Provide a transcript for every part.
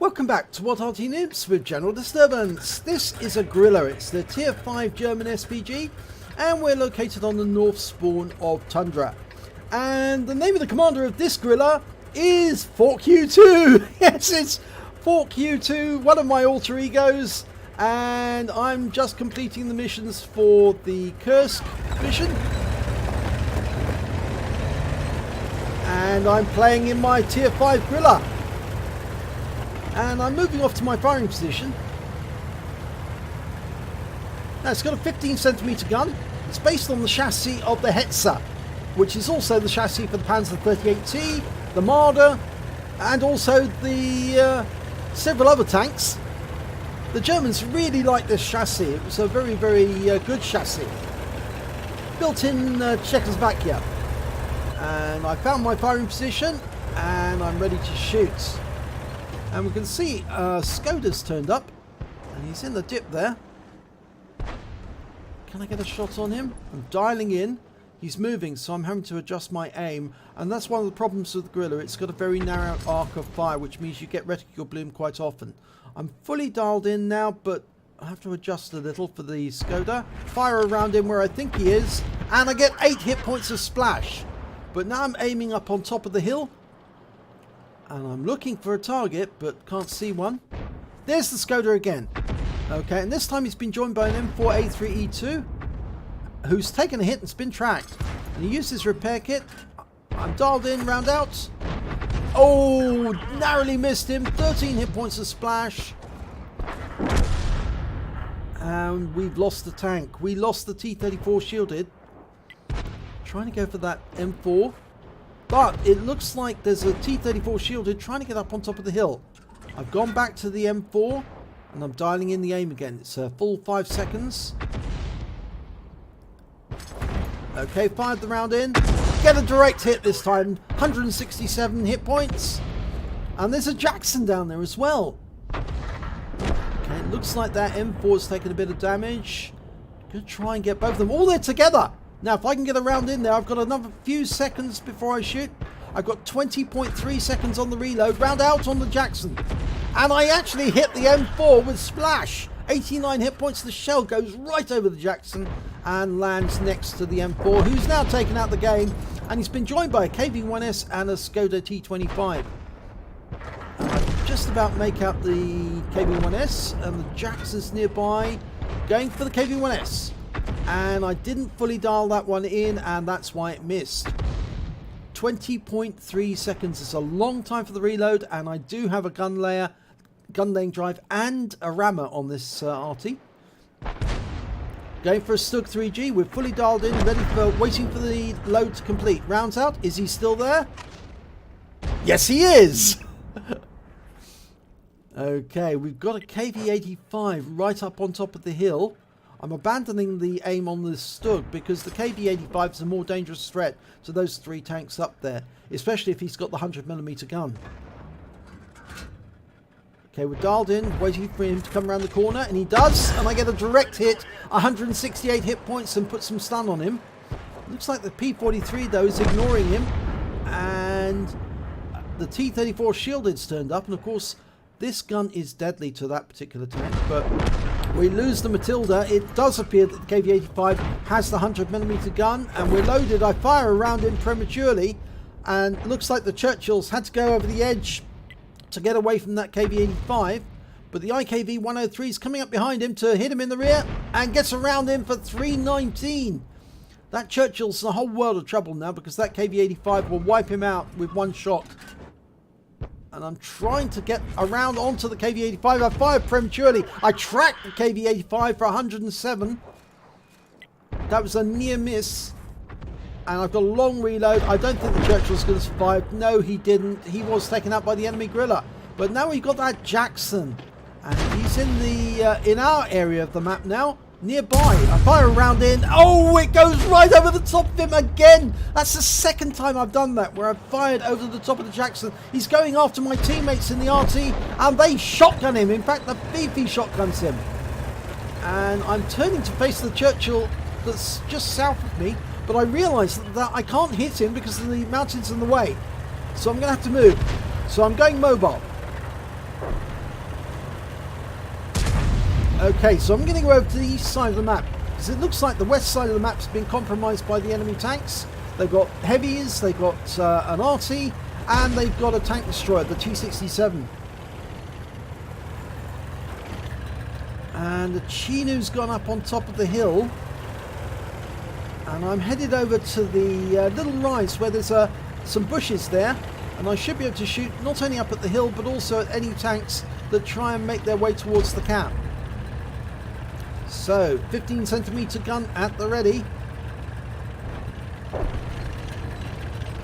Welcome back to What Arty Noobs with General Disturbance. This is a Grille. It's the Tier 5 German SPG, and we're located on the north spawn of Tundra. And the name of the commander of this Grille is Fork U2. Yes, it's Fork U2, one of my alter egos, and I'm just completing the missions for the Kursk mission. And I'm playing in my Tier 5 Grille. And I'm moving off to my firing position. Now it's got a 15cm gun. It's based on the chassis of the Hetzer, which is also the chassis for the Panzer 38T, the Marder, and also the several other tanks. The Germans really like this chassis. It was a very, very good chassis. Built in Czechoslovakia. And I found my firing position and I'm ready to shoot. And we can see Skoda's turned up and he's in the dip there. Can I get a shot on him? I'm dialing in. He's moving, so I'm having to adjust my aim, and that's one of the problems with the Grille. It's got a very narrow arc of fire, which means you get reticle bloom quite often. I'm fully dialed in now, but I have to adjust a little for the Skoda. Fire around him where I think he is, and I get 8 hit points of splash. But now I'm aiming up on top of the hill, and I'm looking for a target, but can't see one. There's the Skoda again. Okay, and this time he's been joined by an M4A3E2, who's taken a hit and's been tracked. And he used his repair kit. I'm dialed in, round out. Oh, narrowly missed him. 13 hit points of splash. And we've lost the tank. We lost the T-34 shielded. Trying to go for that M4. But it looks like there's a T-34 shielded trying to get up on top of the hill. I've gone back to the M4 and I'm dialing in the aim again. It's a full 5 seconds. Okay, fired the round in. Get a direct hit this time. 167 hit points. And there's a Jackson down there as well. Okay, it looks like that M4's taken a bit of damage. Gonna try and get both of them. Oh, they're together. Now, if I can get a round in there, I've got another few seconds before I shoot. I've got 20.3 seconds on the reload. Round out on the Jackson. And I actually hit the M4 with splash. 89 hit points. The shell goes right over the Jackson and lands next to the M4, who's now taken out the game. And he's been joined by a KV-1S and a Skoda T25. And I just about make out the KV-1S, and the Jackson's nearby, going for the KV-1S. And I didn't fully dial that one in, and that's why it missed. 20.3 seconds is a long time for the reload, and I do have a gun laying drive and a rammer on this Arty. Going for a Stug 3G. We're fully dialed in, ready for waiting for the load to complete. Rounds out. Is he still there? Yes, he is. Okay, we've got a KV-85 right up on top of the hill. I'm abandoning the aim on the Stug because the KV-85 is a more dangerous threat to those 3 tanks up there, especially if he's got the 100mm gun. Okay, we're dialed in, waiting for him to come around the corner, and he does, and I get a direct hit, 168 hit points, and put some stun on him. Looks like the P-43, though, is ignoring him, and the T-34 shielded's turned up, and of course, this gun is deadly to that particular tank, but we lose the Matilda. It does appear that the KV-85 has the 100mm gun, and we're loaded. I fire around him prematurely, and looks like the Churchills had to go over the edge to get away from that KV-85, but the IKV-103 is coming up behind him to hit him in the rear and gets around him for 319. That Churchill's in a whole world of trouble now because that KV-85 will wipe him out with one shot. And I'm trying to get around onto the KV-85. I fired prematurely. I tracked the KV-85 for 107. That was a near miss. And I've got a long reload. I don't think the Churchill's going to survive. No, he didn't. He was taken out by the enemy Grille. But now we've got that Jackson. And he's in the in our area of the map now. Nearby. I fire a round in. Oh, it goes right over the top of him again. That's the second time I've done that, where I've fired over the top of the Jackson. He's going after my teammates in the RT, and they shotgun him. In fact, the beefy shotguns him. And I'm turning to face the Churchill that's just south of me. But I realise that I can't hit him because of the mountains in the way. So I'm going to have to move. So I'm going mobile. Okay, so I'm going to go over to the east side of the map, because it looks like the west side of the map's been compromised by the enemy tanks. They've got heavies, they've got an Arty, and they've got a tank destroyer, the T-67. And the Chinoo's gone up on top of the hill. And I'm headed over to the little rise where there's some bushes there. And I should be able to shoot not only up at the hill, but also at any tanks that try and make their way towards the cap. So, 15cm gun at the ready.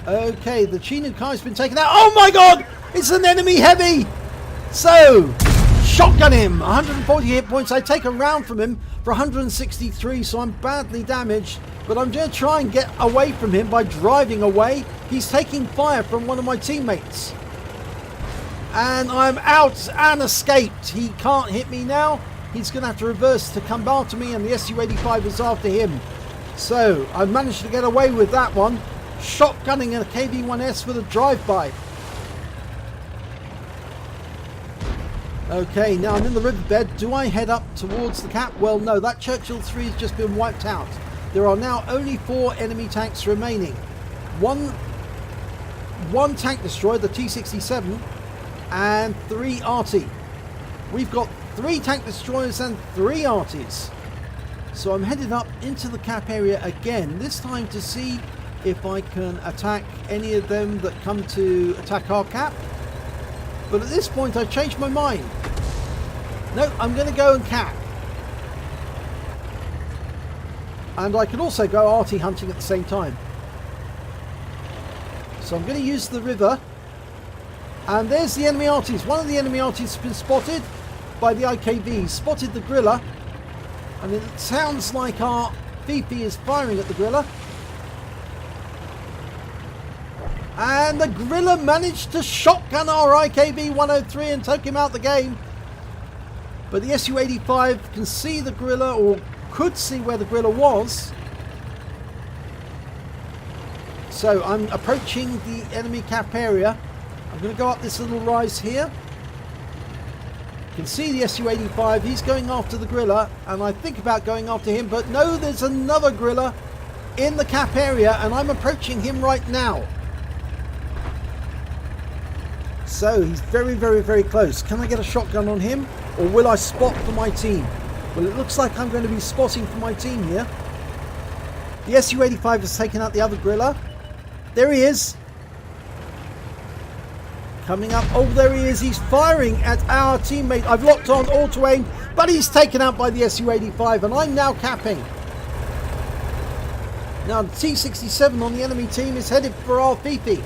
Okay, the Chinoo car's been taken out. Oh my god! It's an enemy heavy! So, shotgun him! 140 hit points. I take a round from him for 163, so I'm badly damaged. But I'm going to try and get away from him by driving away. He's taking fire from one of my teammates. And I'm out and escaped. He can't hit me now. He's going to have to reverse to come after me, and the Su-85 is after him. So, I've managed to get away with that one. Shotgunning a KV-1S with a drive-by. Okay, now I'm in the riverbed. Do I head up towards the cap? Well, no, that Churchill 3 has just been wiped out. There are now only 4 enemy tanks remaining. One tank destroyer, the T-67, and 3 Arty. We've got 3 tank destroyers and 3 Artys. So I'm headed up into the cap area again, this time to see if I can attack any of them that come to attack our cap. But at this point I've changed my mind. No, I'm going to go and cap. And I can also go Arty hunting at the same time. So I'm going to use the river. And there's the enemy Artys. One of the enemy Artys has been spotted by the IKV. Spotted the Grille. And it sounds like our Fifi is firing at the Grille. And the Grille managed to shotgun our IKV-103 and take him out the game. But the Su-85 can see the Grille, or could see where the Grille was. So I'm approaching the enemy cap area. I'm going to go up this little rise here. You can see the Su-85. He's going after the Grille, and I think about going after him. But no, there's another Grille in the cap area, and I'm approaching him right now. So he's very, very, very close. Can I get a shotgun on him, or will I spot for my team? Well, it looks like I'm going to be spotting for my team here. The Su-85 has taken out the other Grille. There he is. Coming up. Oh, there he is. He's firing at our teammate. I've locked on auto aim, but he's taken out by the Su-85, and I'm now capping. Now the T-67 on the enemy team is headed for our Fifi.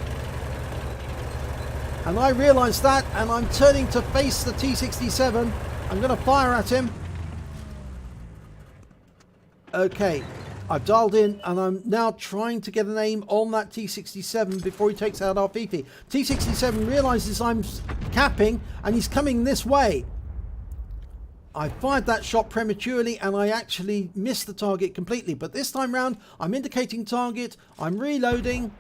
And I realise that, and I'm turning to face the T-67. I'm going to fire at him. Okay, I've dialed in, and I'm now trying to get an aim on that T-67 before he takes out our Fifi. T-67 realises I'm capping, and he's coming this way. I fired that shot prematurely, and I actually missed the target completely. But this time round, I'm indicating target, I'm reloading.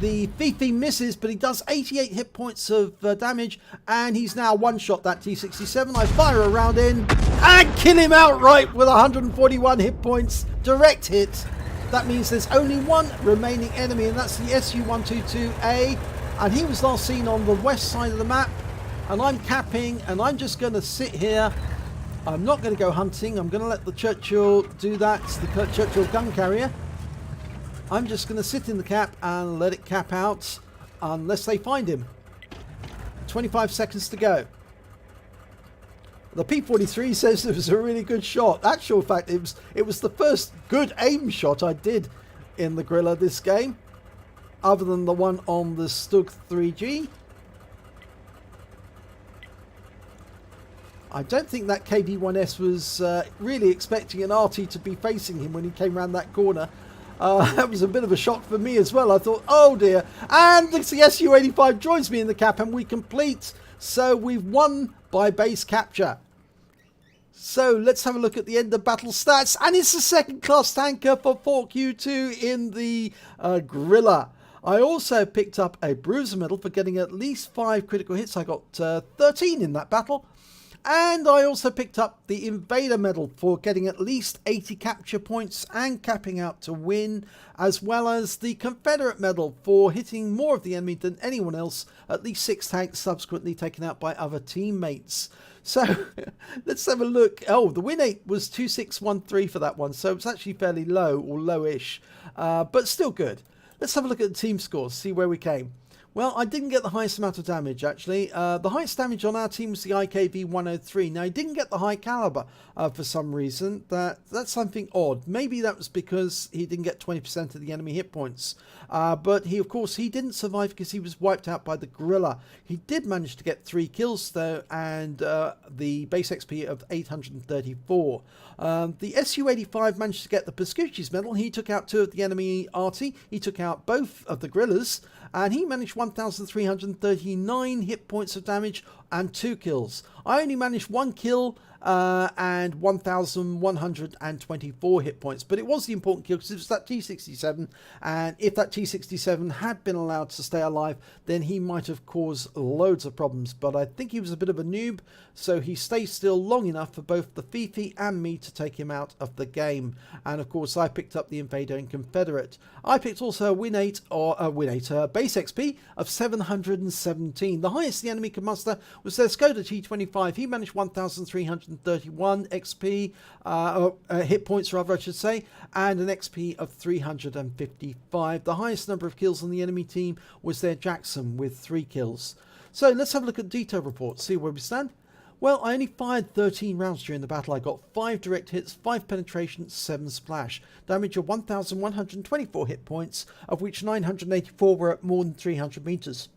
The Fifi misses, but he does 88 hit points of damage, and he's now one-shot that T-67. I fire a round in and kill him outright with 141 hit points. Direct hit. That means there's only one remaining enemy, and that's the Su-122A, and he was last seen on the west side of the map. And I'm capping, and I'm just going to sit here. I'm not going to go hunting. I'm going to let the Churchill do that, the Churchill gun carrier. I'm just going to sit in the cap and let it cap out unless they find him. 25 seconds to go. The P-43 says it was a really good shot. Actual fact, it was the first good aim shot I did in the Grille this game, other than the one on the Stug 3G. I don't think that KV-1S was really expecting an Arty to be facing him when he came around that corner. That was a bit of a shock for me as well. I thought, oh dear. And the Su-85 joins me in the cap, and we complete. So we've won by base capture. So let's have a look at the end of battle stats. And it's a second class tanker for 4Q2 in the Grille. I also picked up a bruiser medal for getting at least 5 critical hits. I got 13 in that battle. And I also picked up the Invader medal for getting at least 80 capture points and capping out to win, as well as the Confederate medal for hitting more of the enemy than anyone else, at least 6 tanks subsequently taken out by other teammates. So let's have a look. Oh, the win rate was 2613 for that one, so it's actually fairly low, or lowish, but still good. Let's have a look at the team scores, see where we came. Well, I didn't get the highest amount of damage, actually. The highest damage on our team was the IKV-103. Now, he didn't get the high caliber for some reason. That's something odd. Maybe that was because he didn't get 20% of the enemy hit points. But he, of course, he didn't survive because he was wiped out by the Grille. He did manage to get 3 kills, though, and the base XP of 834. The Su-85 managed to get the Pascucci's medal. He took out 2 of the enemy Arty. He took out both of the Grilles, and he managed 1,339 hit points of damage and 2 kills. I only managed 1 kill and 1,124 hit points, but it was the important kill because it was that T-67, and if that T-67 had been allowed to stay alive, then he might have caused loads of problems. But I think he was a bit of a noob, so he stayed still long enough for both the Fifi and me to take him out of the game. And of course, I picked up the Invader and Confederate. I picked also a base XP of 717. The highest the enemy could muster was their Skoda T25. He managed 1,331 XP, hit points rather I should say, and an XP of 355. The highest number of kills on the enemy team was their Jackson with 3 kills. So let's have a look at detail reports, see where we stand. Well, I only fired 13 rounds during the battle. I got 5 direct hits, 5 penetration, 7 splash. Damage of 1,124 hit points, of which 984 were at more than 300 meters.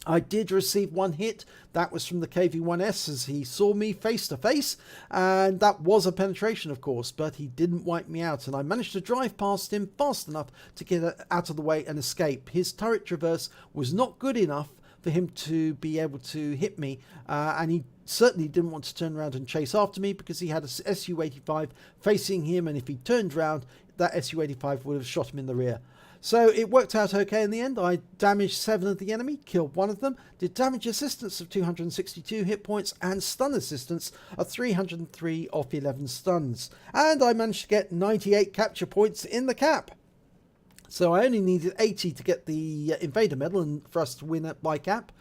I did receive 1 hit. That was from the KV-1S as he saw me face to face, and that was a penetration, of course, but he didn't wipe me out, and I managed to drive past him fast enough to get out of the way and escape. His turret traverse was not good enough for him to be able to hit me, and he certainly didn't want to turn around and chase after me because he had a Su-85 facing him, and if he turned around, that Su-85 would have shot him in the rear. So it worked out okay in the end. I damaged 7 of the enemy, killed 1 of them, did damage assistance of 262 hit points and stun assistance of 303 off 11 stuns. And I managed to get 98 capture points in the cap. So I only needed 80 to get the Invader medal and for us to win it by cap.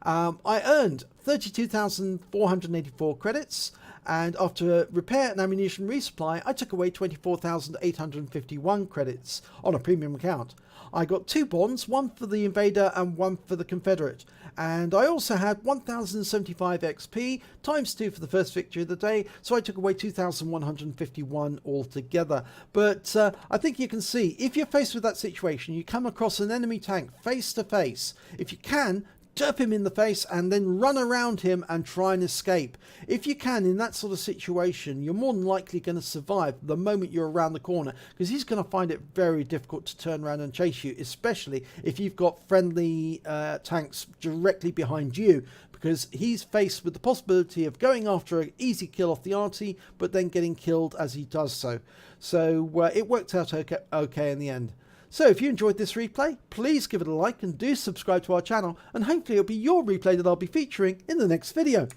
I earned 32,484 credits, and after repair and ammunition resupply, I took away 24,851 credits on a premium account. I got 2 bonds, 1 for the Invader and 1 for the Confederate, and I also had 1,075 XP times 2 for the first victory of the day, so I took away 2,151 altogether. But I think you can see, if you're faced with that situation, you come across an enemy tank face to face, if you can, derp him in the face and then run around him and try and escape. If you can, in that sort of situation, you're more than likely going to survive the moment you're around the corner, because he's going to find it very difficult to turn around and chase you, especially if you've got friendly tanks directly behind you, because he's faced with the possibility of going after an easy kill off the Arty, but then getting killed as he does so. So it worked out okay in the end. So if you enjoyed this replay, please give it a like and do subscribe to our channel, and hopefully it'll be your replay that I'll be featuring in the next video.